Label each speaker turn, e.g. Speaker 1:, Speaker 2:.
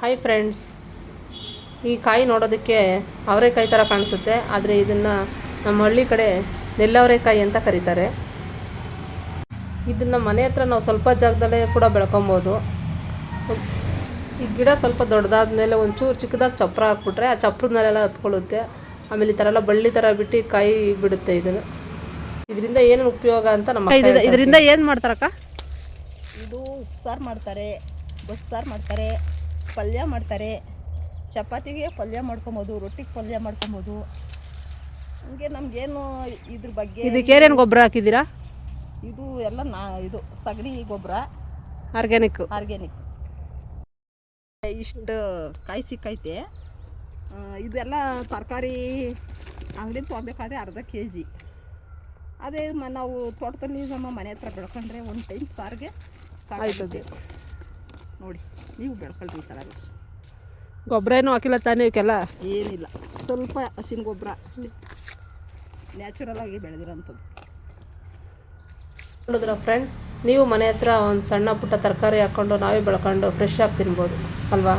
Speaker 1: Hi friends, ಈ ಕಾಯಿ ನೋಡೋದಕ್ಕೆ ಅವರೆಕಾಯಿ ಥರ ಕಾಣಿಸುತ್ತೆ. ಆದರೆ ಇದನ್ನು ನಮ್ಮ ಹಳ್ಳಿ ಕಡೆ ನೆಲ್ಲವರೆಕಾಯಿ ಅಂತ ಕರೀತಾರೆ. ಇದನ್ನು ಮನೆ ಹತ್ರ ನಾವು ಸ್ವಲ್ಪ ಜಾಗದಲ್ಲೇ ಕೂಡ ಬೆಳ್ಕೊಬೋದು. ಈ ಗಿಡ ಸ್ವಲ್ಪ ದೊಡ್ಡದಾದ ಮೇಲೆ ಒಂಚೂರು ಚಿಕ್ಕದಾಗಿ ಚಪ್ಪರ ಹಾಕ್ಬಿಟ್ರೆ ಆ ಚಪ್ರದ ಮೇಲೆಲ್ಲ ಹತ್ಕೊಳ್ಳುತ್ತೆ. ಆಮೇಲೆ ಈ ಥರ ಎಲ್ಲ ಬಳ್ಳಿ ಥರ ಬಿಟ್ಟು ಕಾಯಿ ಬಿಡುತ್ತೆ. ಇದರಿಂದ ಏನು ಉಪಯೋಗ ಅಂತ ಇದರಿಂದ ಏನು ಮಾಡ್ತಾರಕ್ಕ?
Speaker 2: ಇದು ಉಪ್ಸಾರು ಮಾಡ್ತಾರೆ, ಬಸ್ಸಾರು ಮಾಡ್ತಾರೆ, ಪಲ್ಯ ಮಾಡ್ತಾರೆ. ಚಪಾತಿಗೆ ಪಲ್ಯ ಮಾಡ್ಕೊಬೋದು, ರೊಟ್ಟಿಗೆ ಪಲ್ಯ ಮಾಡ್ಕೊಬೋದು. ಹಂಗೆ ನಮಗೇನು ಇದ್ರ ಬಗ್ಗೆ
Speaker 1: ಇದಕ್ಕೇನೇನು ಗೊಬ್ಬರ ಹಾಕಿದ್ದೀರಾ?
Speaker 2: ಇದು ಎಲ್ಲ ಇದು ಸಗಣಿ ಗೊಬ್ಬರ,
Speaker 1: ಆರ್ಗ್ಯಾನಿಕ್.
Speaker 2: ಇಷ್ಟು ಕಾಯಿ ಸಿಕ್ಕೈತೆ. ಇದೆಲ್ಲ ತರಕಾರಿ ಅಂಗಡಿ ತೊಗೊಬೇಕಾದ್ರೆ ಅರ್ಧ kg. ಅದೇ ನಾವು ತೋಟದಲ್ಲಿ ನಮ್ಮ ಮನೆ ಹತ್ರ ಬೆಳ್ಕೊಂಡ್ರೆ ಒಂದು ಟೈಮ್ ಸಾರಿಗೆ ಸಾಕಾಗುತ್ತೆ. ನೋಡಿ, ನೀವು ಬೆಳ್ಕೊಳ್ರಿ ಈ ಥರ.
Speaker 1: ಗೊಬ್ಬರ ಏನೂ ಹಾಕಿಲ್ಲ ತಾನೇ ಇವಕ್ಕೆಲ್ಲ?
Speaker 2: ಏನಿಲ್ಲ, ಸ್ವಲ್ಪ ಹಸಿನ ಗೊಬ್ಬರ ಅಷ್ಟೇ, ನ್ಯಾಚುರಲ್ ಆಗಿ ಬೆಳೆದಿರೋಂಥದ್ದು.
Speaker 1: ನೋಡಿದ್ರ ಫ್ರೆಂಡ್, ನೀವು ಮನೆ ಹತ್ರ ಒಂದು ಸಣ್ಣ ಪುಟ್ಟ ತರಕಾರಿ ಹಾಕ್ಕೊಂಡು ನಾವೇ ಬೆಳ್ಕೊಂಡು ಫ್ರೆಶ್ ಆಗಿ ತಿನ್ಬೋದು ಅಲ್ವಾ?